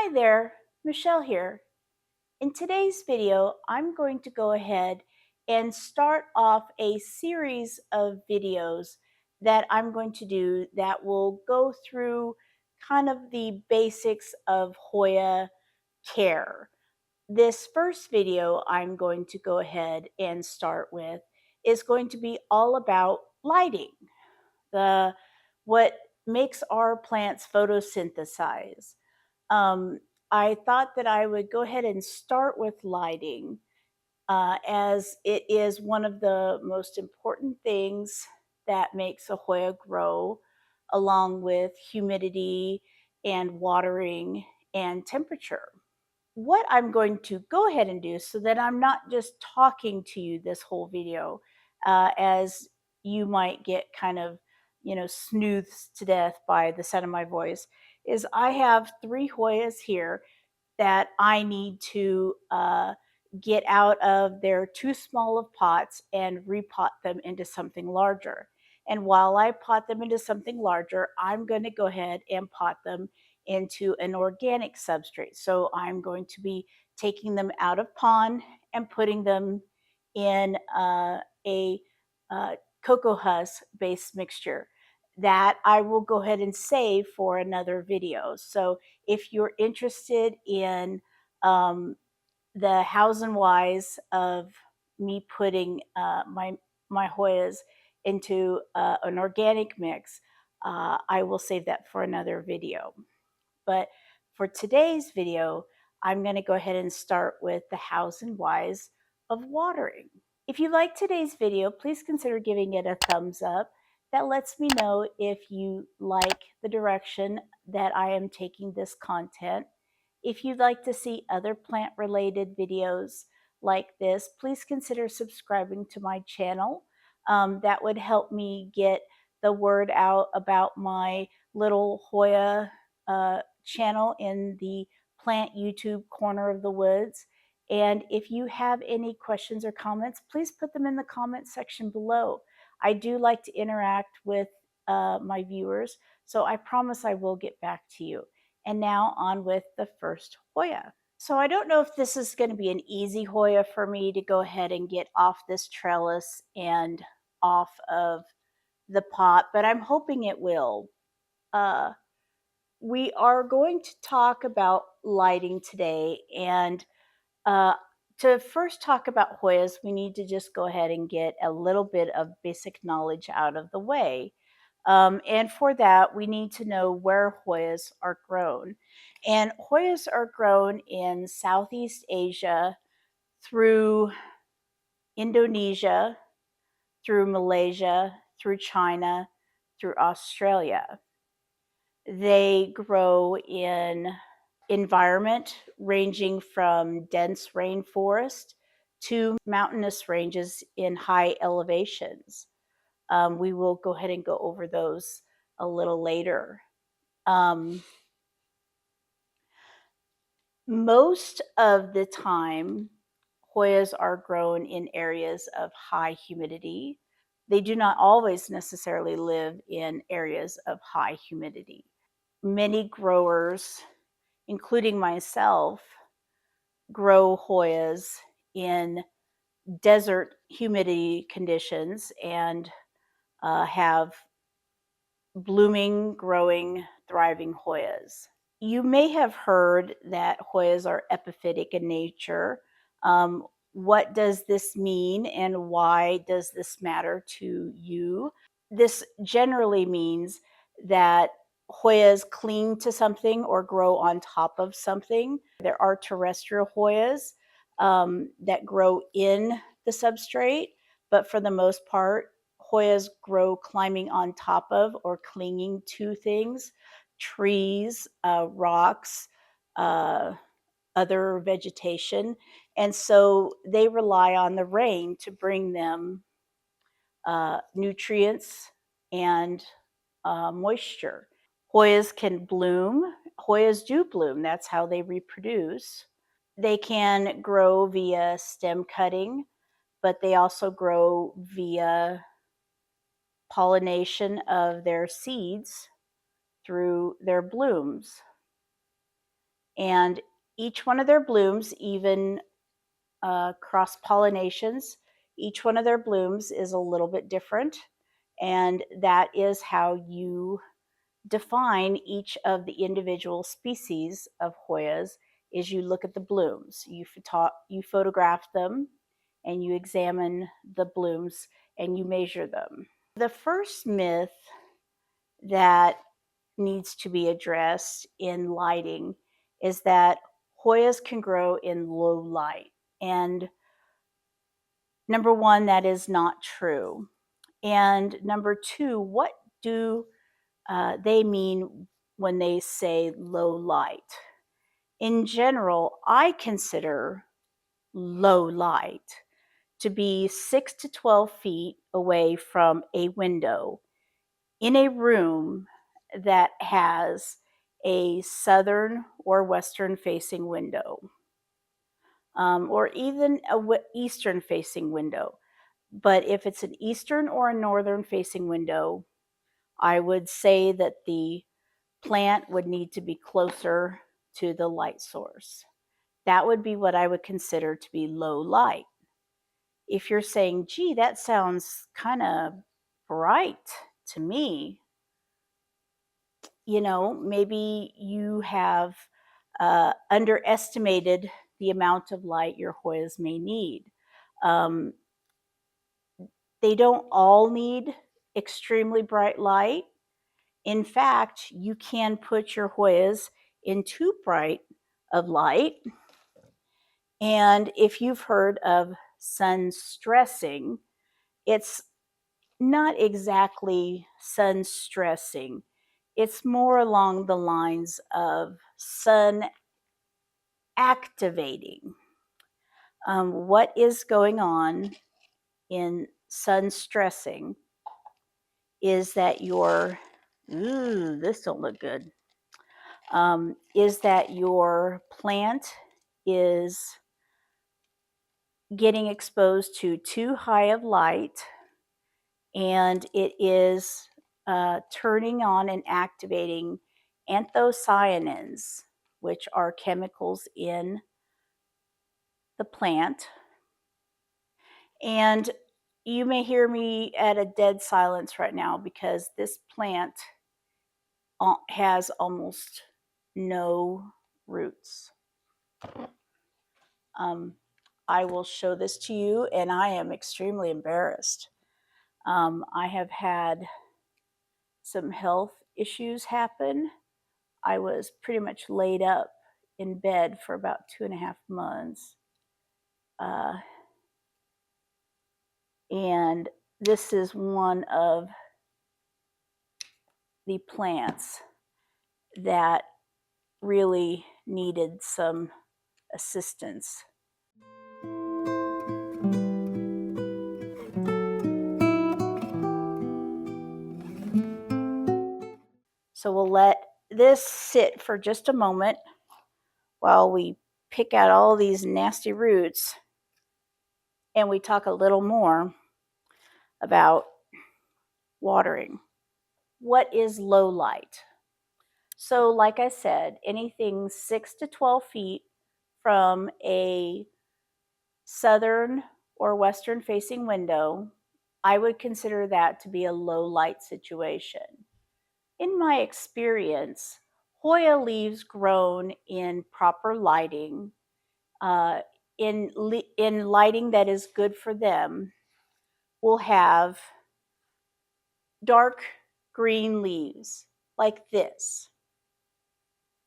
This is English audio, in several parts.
Hi there, Michelle here. In today's video, I'm going to go ahead and start off a series of videos that I'm going to do that will go through kind of the basics of Hoya care. This first video I'm going to go ahead and start with is going to be all about lighting, the what makes our plants photosynthesize. um, I thought that I would go ahead and start with lighting, as it is one of the most important things that makes a Hoya grow, along with humidity and watering and temperature. What I'm going to go ahead and do, so that I'm not just talking to you this whole video, as you might get kind of, snoozed to death by the sound of my voice, is I have 3 Hoyas here that I need to get out of their too small of pots and repot them into something larger. And while I pot them into something larger, I'm going to go ahead and pot them into an organic substrate. So I'm going to be taking them out of pond and putting them in a cocoa husk based mixture that I will go ahead and save for another video. So if you're interested in the hows and whys of me putting my Hoyas into an organic mix, I will save that for another video. But for today's video, I'm going to go ahead and start with the hows and whys of watering. If you like today's video, please consider giving it a thumbs up. That lets me know if you like the direction that I am taking this content. If you'd like to see other plant-related videos like this, please consider subscribing to my channel. That would help me get the word out about my little Hoya channel in the plant YouTube corner of the woods. And if you have any questions or comments, please put them in the comment section below. I do like to interact with my viewers, so I promise I will get back to you. And now on with the first Hoya. So I don't know if this is going to be an easy Hoya for me to go ahead and get off this trellis and off of the pot, but I'm hoping it will. We are going to talk about lighting today, and uh, to first talk about Hoyas, we need to just go ahead and get a little bit of basic knowledge out of the way. And for that, we need to know where Hoyas are grown. And Hoyas are grown in Southeast Asia through Indonesia, through Malaysia, through China, through Australia. They grow in environment ranging from dense rainforest to mountainous ranges in high elevations. We will go ahead and go over those a little later. Most of the time, Hoyas are grown in areas of high humidity. They do not always necessarily live in areas of high humidity. Many growers, including myself, grow Hoyas in desert humidity conditions and have blooming, growing, thriving Hoyas. You may have heard that Hoyas are epiphytic in nature. What does this mean, and why does this matter to you? This generally means that Hoyas cling to something or grow on top of something. There are terrestrial Hoyas that grow in the substrate, but for the most part, Hoyas grow climbing on top of or clinging to things, trees, rocks, other vegetation. And so they rely on the rain to bring them nutrients and moisture. Hoyas can bloom. Hoyas do bloom. That's how they reproduce. They can grow via stem cutting, but they also grow via pollination of their seeds through their blooms. And each one of their blooms, even cross pollinations, each one of their blooms is a little bit different. And that is how you define each of the individual species of Hoyas, is you look at the blooms. You photograph them and you examine the blooms and you measure them. The first myth that needs to be addressed in lighting is that Hoyas can grow in low light. And number one, that is not true. And number two, what do they mean when they say low light? In general, I consider low light to be 6 to 12 feet away from a window in a room that has a southern or western facing window, or even a eastern facing window. But if it's an eastern or a northern facing window, I would say that the plant would need to be closer to the light source. That would be what I would consider to be low light. If you're saying, gee, that sounds kind of bright to me, maybe you have underestimated the amount of light your Hoyas may need. They don't all need extremely bright light. In fact, you can put your Hoyas in too bright of light. And if you've heard of sun stressing, it's not exactly sun stressing. It's more along the lines of sun activating. What is going on in sun stressing is that this don't look good, is that your plant is getting exposed to too high of light, and it is turning on and activating anthocyanins, which are chemicals in the plant. And you may hear me at a dead silence right now because this plant has almost no roots. I will show this to you, and I am extremely embarrassed. I have had some health issues happen. I was pretty much laid up in bed for about 2.5 months. And this is one of the plants that really needed some assistance. So we'll let this sit for just a moment while we pick out all these nasty roots and we talk a little more about watering. What is low light? So like I said, anything 6 to 12 feet from a southern or western facing window, I would consider that to be a low light situation. In my experience, Hoya leaves grown in proper lighting, in lighting that is good for them, will have dark green leaves like this.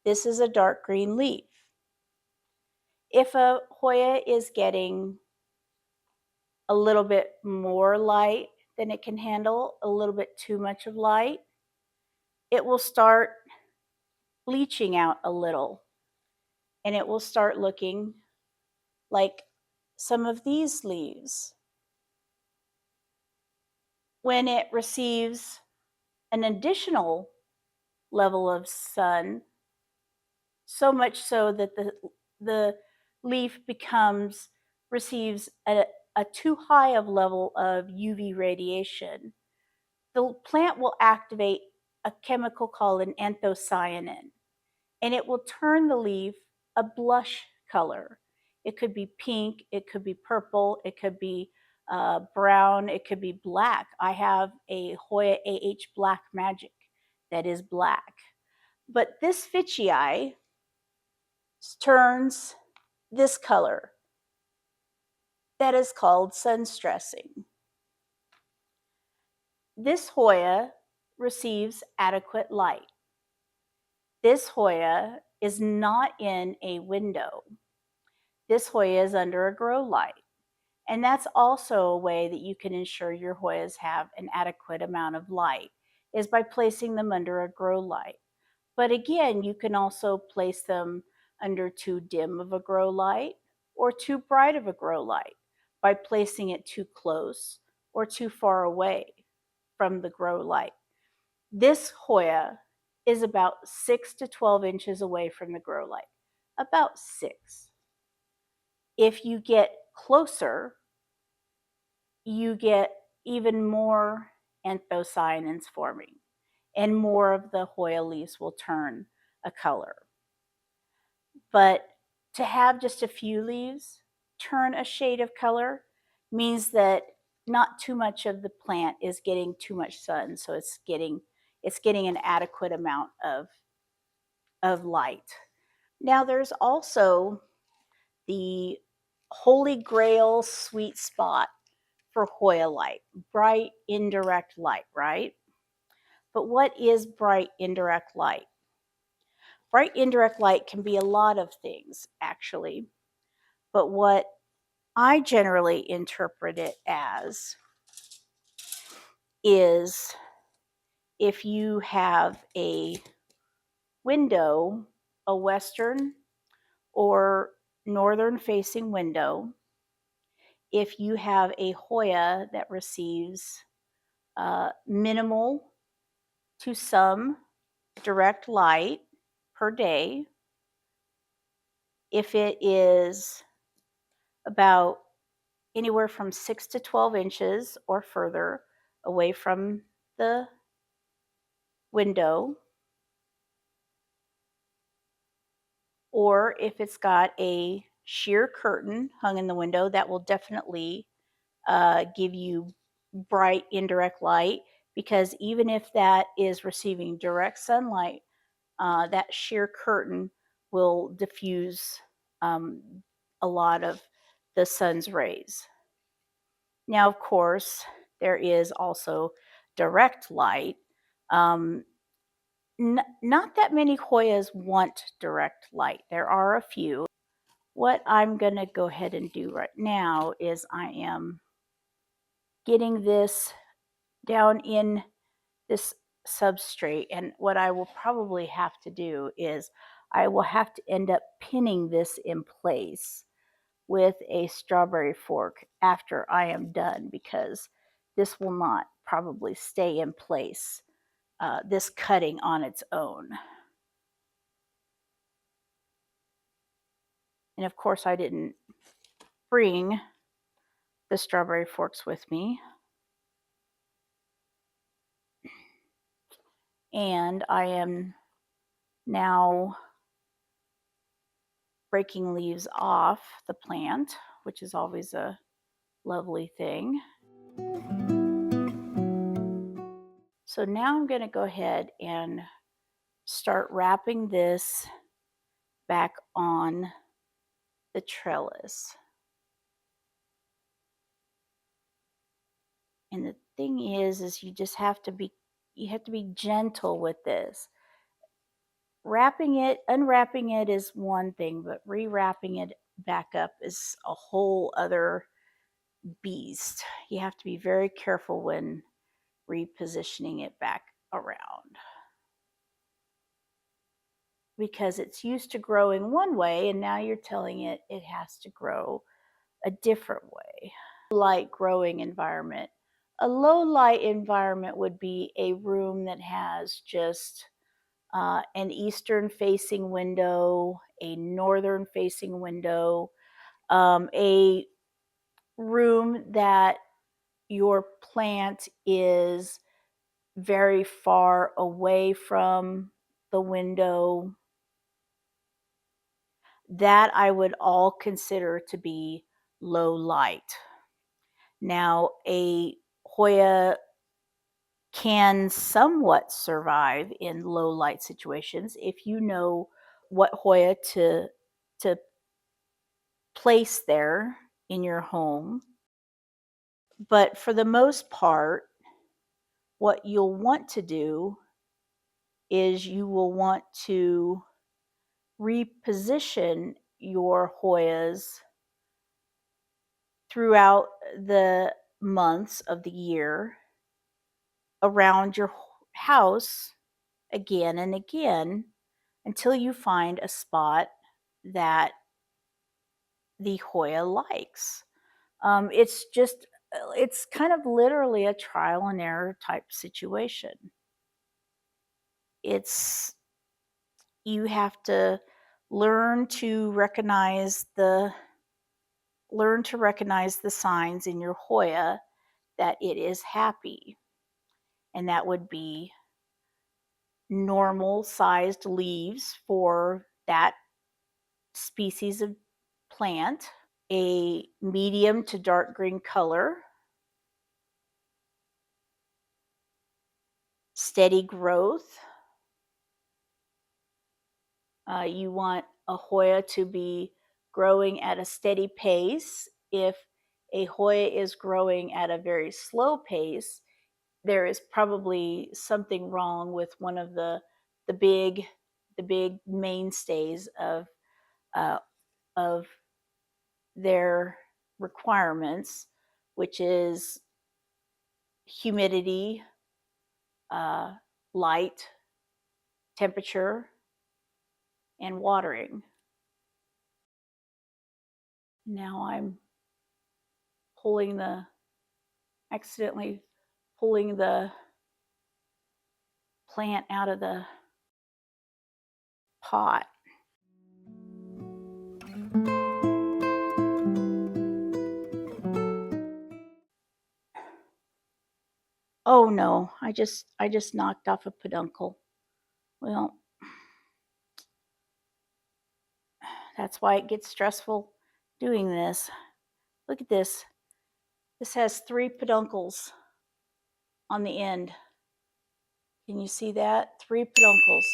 This is a dark green leaf. If a Hoya is getting a little bit more light than it can handle, a little bit too much of light, it will start bleaching out a little, and it will start looking like some of these leaves. When it receives an additional level of sun, so much so that the leaf receives a too high of level of UV radiation, the plant will activate a chemical called an anthocyanin. and it will turn the leaf a blush color. It could be pink, it could be purple, it could be brown, it could be black. I have a Hoya AH Black Magic that is black. But this fitchii turns this color. That is called sun stressing. This Hoya receives adequate light. This Hoya is not in a window. This Hoya is under a grow light. And that's also a way that you can ensure your Hoyas have an adequate amount of light, is by placing them under a grow light. But again, you can also place them under too dim of a grow light or too bright of a grow light by placing it too close or too far away from the grow light. This Hoya is about 6 to 12 inches away from the grow light, about 6. If you get closer, you get even more anthocyanins forming, and more of the Hoya leaves will turn a color. But to have just a few leaves turn a shade of color means that not too much of the plant is getting too much sun, so it's getting an adequate amount of light. Now there's also the holy grail sweet spot for Hoya light, bright indirect light, right? But what is bright indirect light? Bright indirect light can be a lot of things, actually. But what I generally interpret it as is if you have a window, a western or northern facing window, if you have a Hoya that receives minimal to some direct light per day, if it is about anywhere from 6 to 12 inches or further away from the window, or if it's got a sheer curtain hung in the window, that will definitely give you bright indirect light, because even if that is receiving direct sunlight, that sheer curtain will diffuse a lot of the sun's rays. Now, of course, there is also direct light. Not that many Hoyas want direct light. There are a few. What I'm going to go ahead and do right now is I am getting this down in this substrate, and what I will probably have to do is I will have to end up pinning this in place with a strawberry fork after I am done, because this will not probably stay in place, this cutting on its own. And of course I didn't bring the strawberry forks with me. And I am now breaking leaves off the plant, which is always a lovely thing. So now I'm going to go ahead and start wrapping this back on the trellis. And the thing is you just have to be gentle with this. Unwrapping it is one thing, but rewrapping it back up is a whole other beast. You have to be very careful when repositioning it back around, because it's used to growing one way and now you're telling it has to grow a different way. Light growing environment. A low light environment would be a room that has just an eastern facing window, a northern facing window, a room that your plant is very far away from the window, that I would all consider to be low light. Now, a Hoya can somewhat survive in low light situations if you know what Hoya to place there in your home. But for the most part, what you'll want to do is you will want to reposition your Hoyas throughout the months of the year around your house again and again until you find a spot that the Hoya likes. It's kind of literally a trial and error type situation. It's, you have to learn to recognize the signs in your Hoya that it is happy. And that would be normal sized leaves for that species of plant, a medium to dark green color, steady growth. You want a Hoya to be growing at a steady pace. If a Hoya is growing at a very slow pace, there is probably something wrong with one of the big mainstays uh, of their requirements, which is humidity, uh, light, temperature, and watering. Now I'm accidentally pulling the plant out of the pot. Oh no, I just knocked off a peduncle. Well, that's why it gets stressful doing this. Look at this. This has 3 peduncles on the end. Can you see that? 3 peduncles.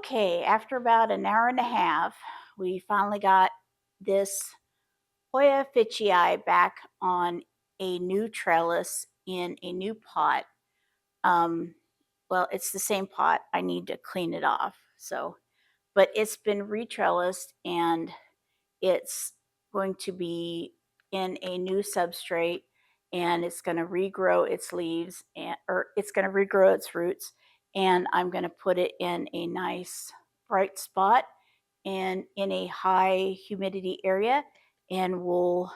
Okay, after about an hour and a half, we finally got this Hoya fitchii back on a new trellis in a new pot. Well, it's the same pot. I need to clean it off. So, but it's been retrellised and it's going to be in a new substrate, and it's going to regrow its leaves or it's going to regrow its roots, and I'm going to put it in a nice bright spot and in a high humidity area, and we'll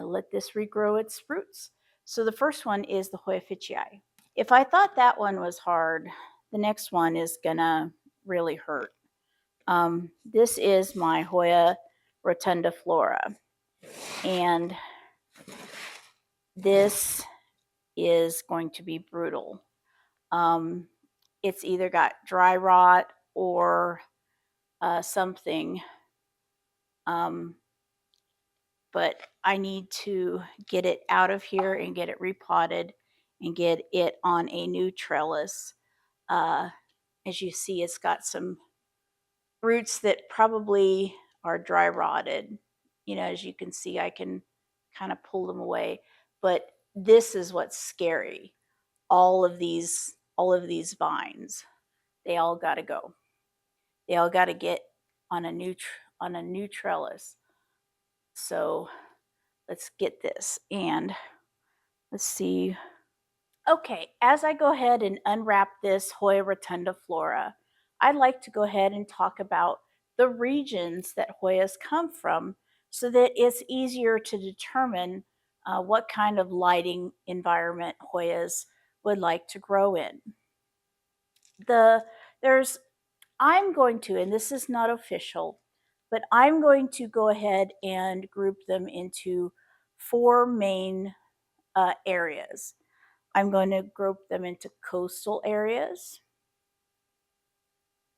let this regrow its roots. So the first one is the Hoya fitchii. If I thought that one was hard, the next one is gonna really hurt. This is my Hoya rotundiflora, and this is going to be brutal. It's either got dry rot or something But I need to get it out of here and get it repotted and get it on a new trellis. As you see, it's got some roots that probably are dry rotted. As you can see, I can kind of pull them away. But this is what's scary. All of these vines, they all got to go. They all got to get on a new trellis. So let's get this, and let's see. Okay, as I go ahead and unwrap this Hoya rotundiflora, I'd like to go ahead and talk about the regions that Hoyas come from so that it's easier to determine what kind of lighting environment Hoyas would like to grow in. I'm going to, and this is not official, but I'm going to go ahead and group them into 4 main areas. I'm going to group them into coastal areas,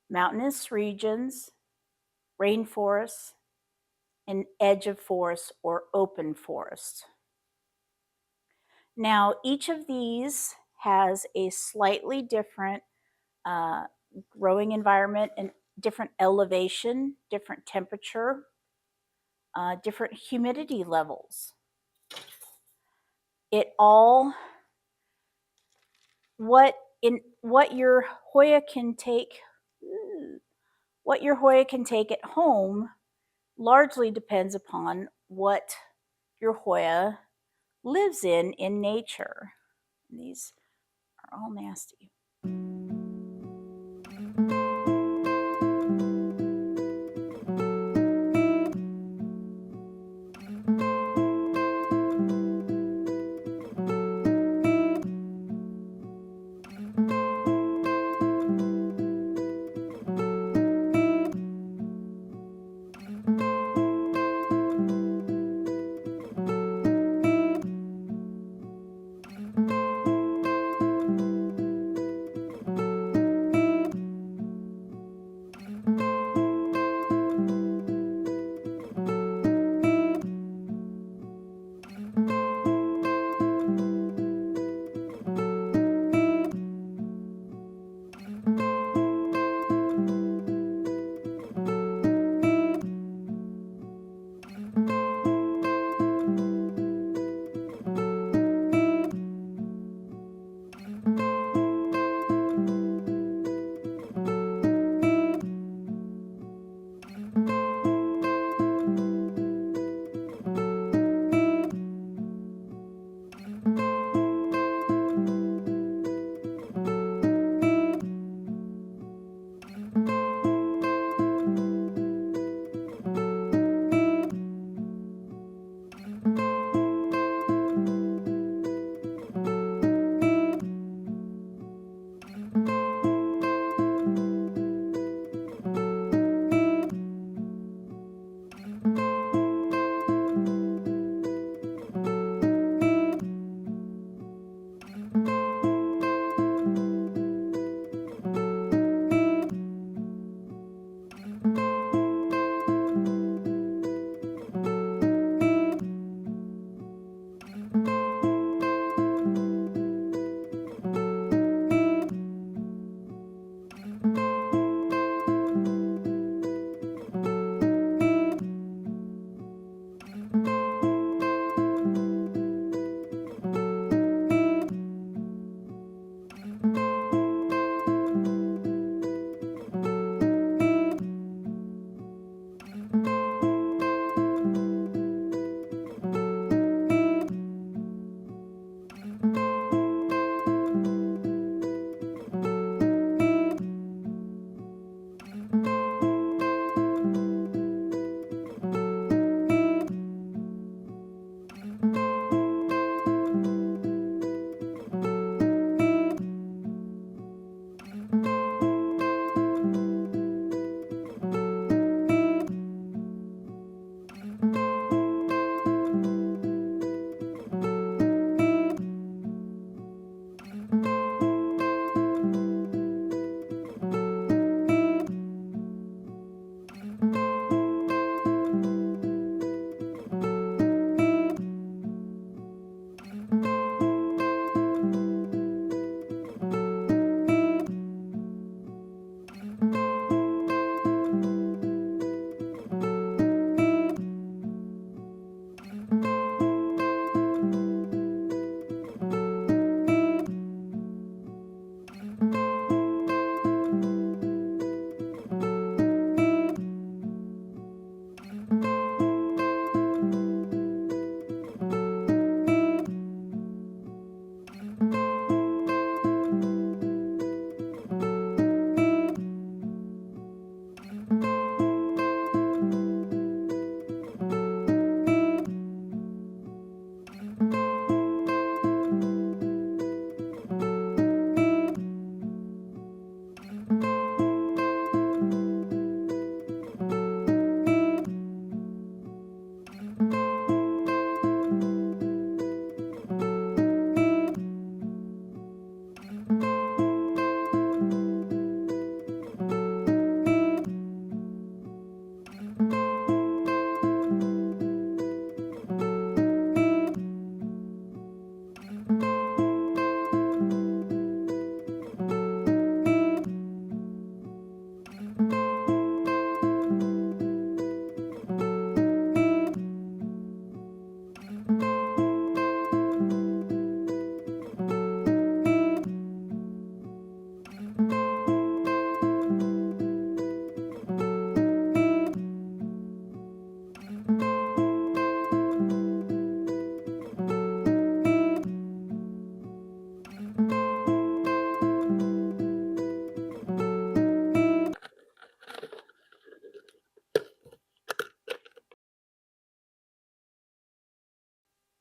mountainous regions, rainforests, and edge of forest or open forest. Now, each of these has a slightly different growing environment and different elevation, different temperature, different humidity levels. What your Hoya can take at home largely depends upon what your Hoya lives in nature. And these are all nasty.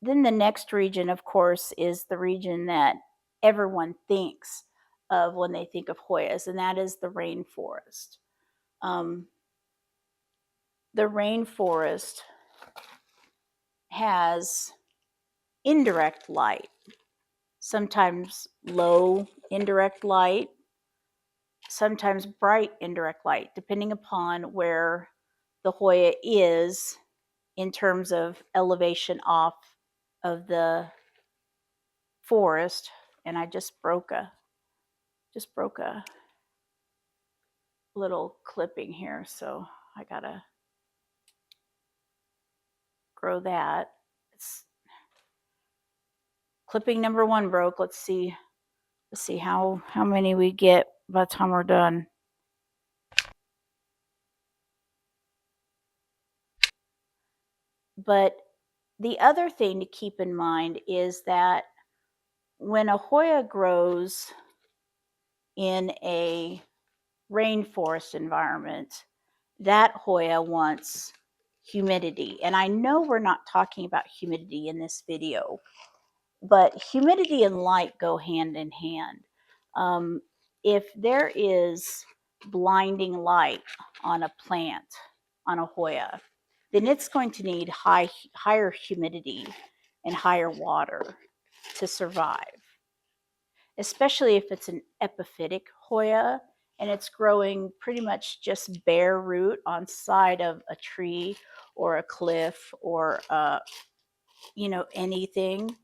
Then the next region, of course, is the region that everyone thinks of when they think of Hoyas, and that is the rainforest. Um, the rainforest has indirect light, sometimes low indirect light, sometimes bright indirect light, depending upon where the Hoya is in terms of elevation off of the forest. And I just broke a little clipping here, so I gotta grow that. It's clipping number 1 broke. Let's see how many we get by the time we're done. But the other thing to keep in mind is that when a Hoya grows in a rainforest environment, that Hoya wants humidity. And I know we're not talking about humidity in this video, but humidity and light go hand in hand. If there is blinding light on a plant, on a Hoya, then it's going to need higher humidity and higher water to survive, especially if it's an epiphytic Hoya and it's growing pretty much just bare root on side of a tree or a cliff or anything.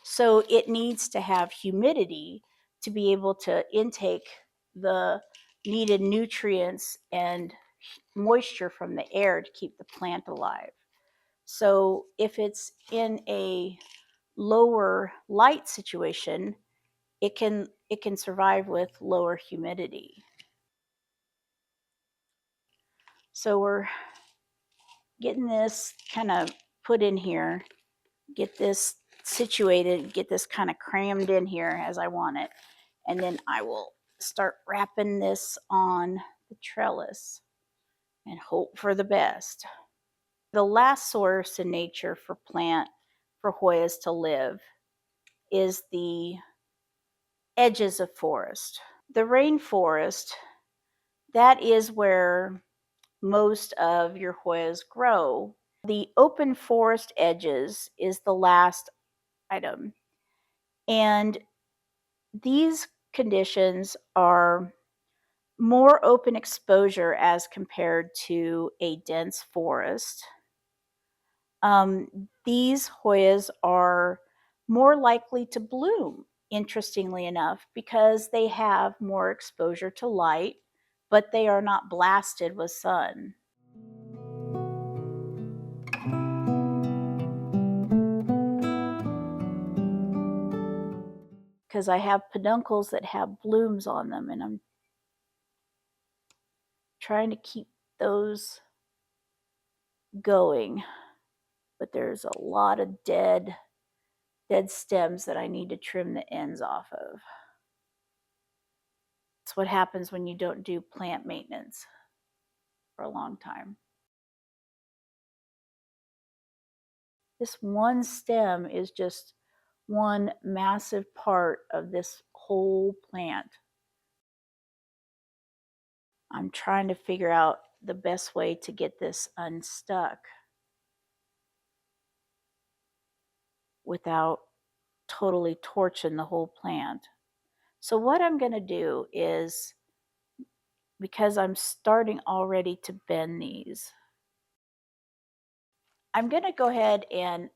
So it needs to have humidity to be able to intake the needed nutrients and moisture from the air to keep the plant alive. So if it's in a lower light situation, it can survive with lower humidity. So we're getting this kind of put in here, get this situated, get this kind of crammed in here as I want it. And then I will start wrapping this on the trellis and hope for the best. The last source in nature for Hoyas to live is the edges of forest. The rainforest, that is where most of your Hoyas grow. The open forest edges is the last item. And these conditions are more open exposure as compared to a dense forest. These Hoyas are more likely to bloom, interestingly enough, because they have more exposure to light, but they are not blasted with sun. Because I have peduncles that have blooms on them, and I'm trying to keep those going. But there's a lot of dead stems that I need to trim the ends off of. That's what happens when you don't do plant maintenance for a long time. This one stem is just one massive part of this whole plant. I'm trying to figure out the best way to get this unstuck without totally torching the whole plant. So what I'm going to do is, because I'm starting already to bend these, I'm going to go ahead and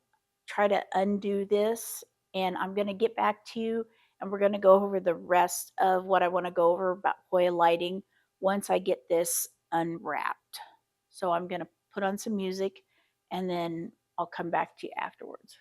try to undo this, and I'm going to get back to you, and we're going to go over the rest of what I want to go over about Hoya lighting once I get this unwrapped. So I'm going to put on some music, and then I'll come back to you afterwards.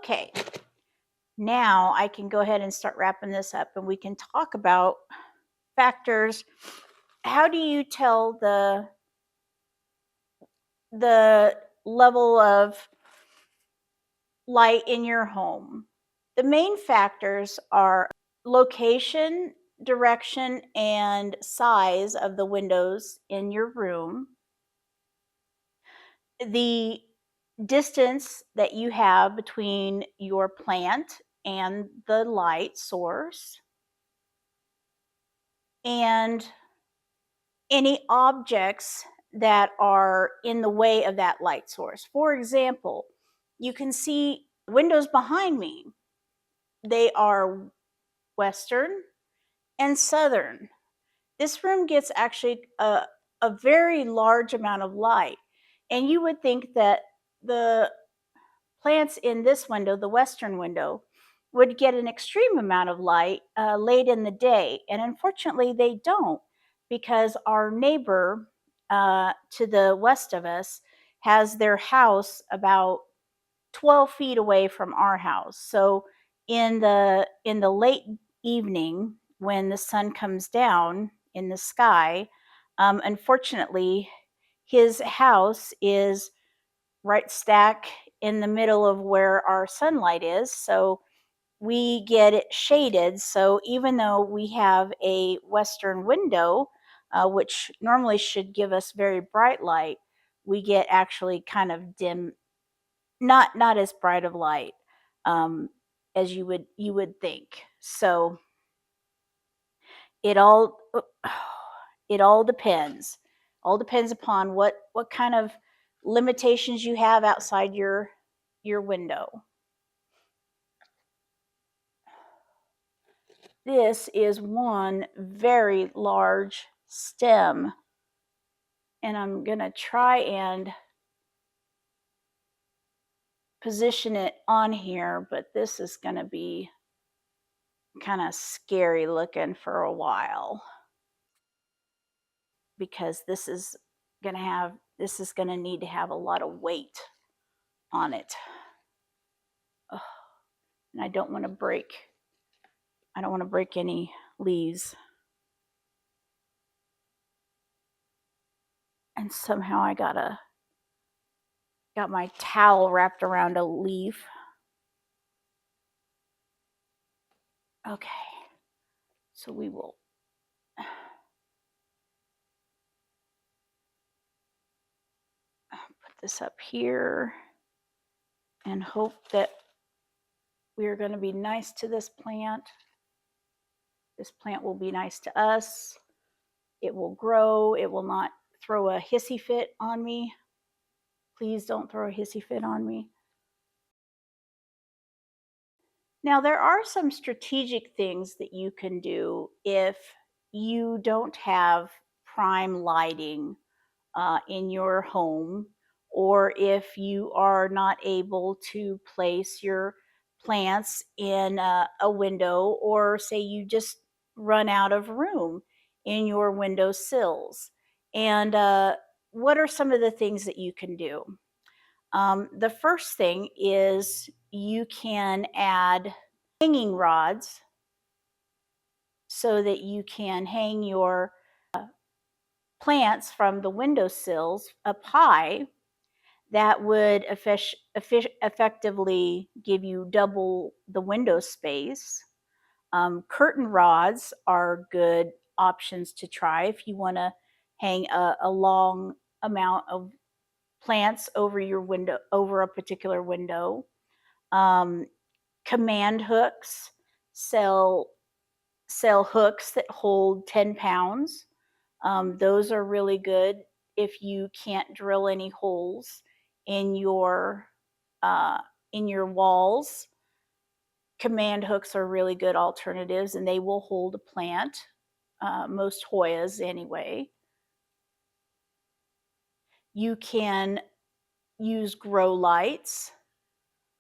Okay, now I can go ahead and start wrapping this up, and we can talk about factors. How do you tell the level of light in your home? The main factors are location, direction, and size of the windows in your room, the distance that you have between your plant and the light source, and any objects that are in the way of that light source. For example, you can see windows behind me. They are western and southern. This room gets actually a very large amount of light. And you would think that the plants in this window, the western window, would get an extreme amount of light late in the day. And unfortunately, they don't, because our neighbor to the west of us has their house about 12 feet away from our house. So in the late evening, when the sun comes down in the sky, unfortunately, his house is right stack in the middle of where our sunlight is. So we get it shaded. So even though we have a western window, which normally should give us very bright light, we get actually kind of dim, not as bright of light um, as you would think. So it all it all depends. All depends upon what kind of limitations you have outside your window. This is one very large stem, and I'm going to try and position it on here, but this is going to be kind of scary looking for a while, because this is going to need to have a lot of weight on it. Ugh, and I don't want to break any leaves. And somehow I got my towel wrapped around a leaf. Okay. So we will put this up here and hope that we are going to be nice to this plant. This plant will be nice to us. It will grow. It will not throw a hissy fit on me. Please don't throw a hissy fit on me. Now, there are some strategic things that you can do if you don't have prime lighting in your home, or if you are not able to place your plants in a window, or say you just run out of room in your window sills. And what are some of the things that you can do? The first thing is you can add hanging rods so that you can hang your plants from the windowsills up high. That would effectively give you double the window space. Curtain rods are good options to try if you want to hang a long amount of plants over your window, over a particular window. Command hooks sell hooks that hold 10 pounds. Those are really good if you can't drill any holes in your uh, walls. Command hooks are really good alternatives, and they will hold a plant. Most Hoyas, anyway. You can use grow lights.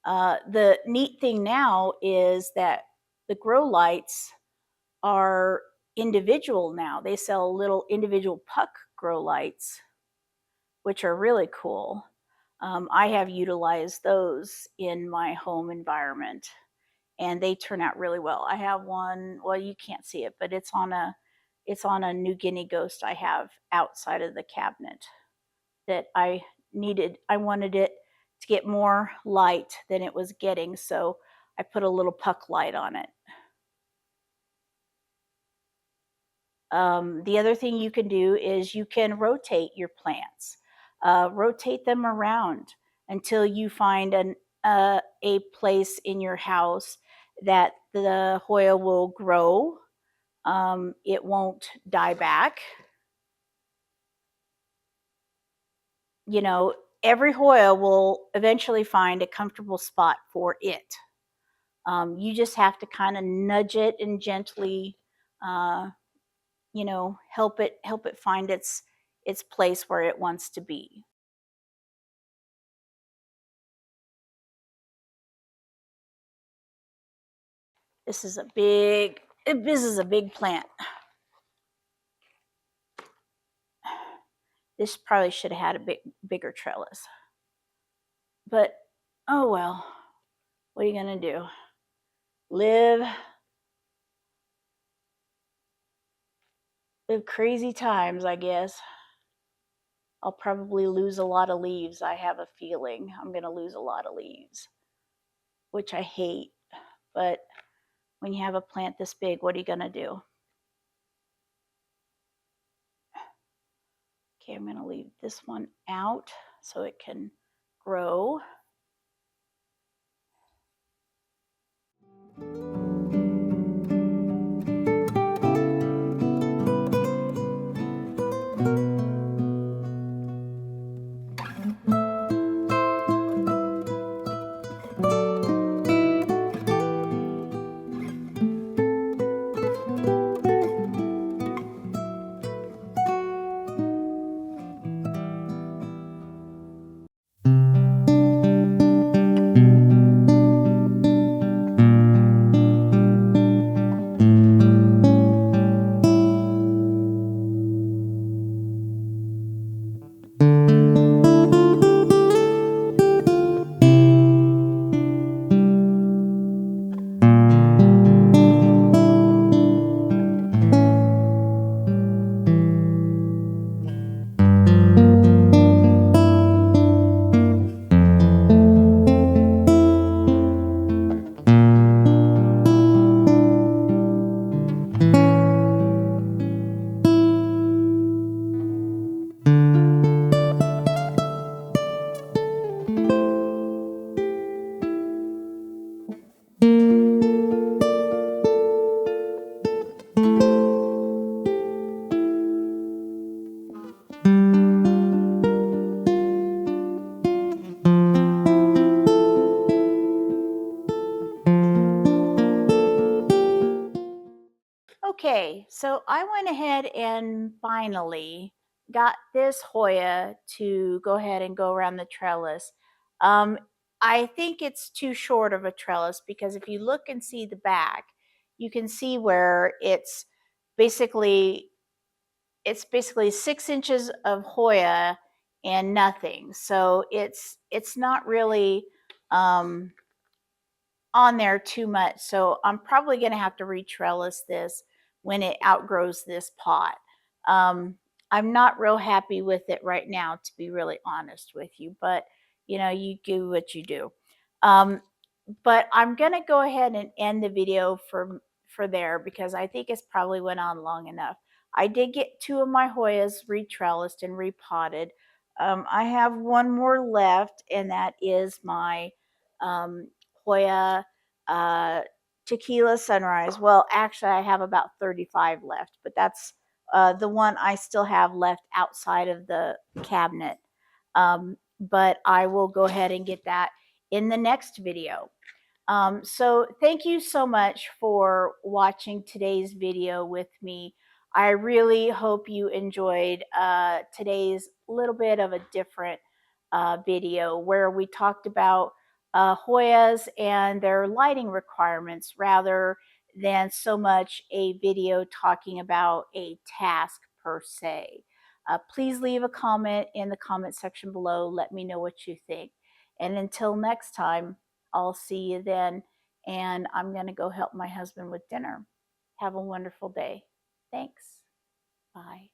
The neat thing now is that the grow lights are individual now. They sell little individual puck grow lights, which are really cool. I have utilized those in my home environment, and they turn out really well. I have one, well, you can't see it, but it's on a New Guinea ghost I have outside of the cabinet that I wanted it to get more light than it was getting, so I put a little puck light on it. The other thing you can do is you can rotate your plants, rotate them around until you find a place in your house that the Hoya will grow. It won't die back. You know, every Hoya will eventually find a comfortable spot for it. You just have to kind of nudge it and gently, uh, help it find its place where it wants to be. This is a big plant. This probably should have had a bigger trellis, but oh well. What are you gonna do? Live crazy times, I guess. I'll probably lose a lot of leaves. I have a feeling I'm gonna lose a lot of leaves, which I hate. But when you have a plant this big, what are you gonna do? Okay, I'm gonna leave this one out so it can grow. Okay, so I went ahead and finally got this Hoya to go ahead and go around the trellis. Um, I think it's too short of a trellis because if you look and see the back, you can see where basically it's basically 6 inches of Hoya and nothing. So it's not really um, on there too much. So I'm probably going to have to retrellis this when it outgrows this pot. Um, I'm not real happy with it right now, to be really honest with you, but you do what you do. Um, but I'm going to go ahead and end the video for there because I think it's probably went on long enough. I did get 2 of my Hoyas retrellised and repotted. I have one more left, and that is my um, Hoya Tequila Sunrise. Well, actually, I have about 35 left, but that's the one I still have left outside of the cabinet. But I will go ahead and get that in the next video. So thank you so much for watching today's video with me. I really hope you enjoyed today's little bit of a different video where we talked about Hoyas and their lighting requirements rather than so much a video talking about a task per se. Please leave a comment in the comment section below. Let me know what you think. And until next time, I'll see you then. And I'm going to go help my husband with dinner. Have a wonderful day. Thanks. Bye.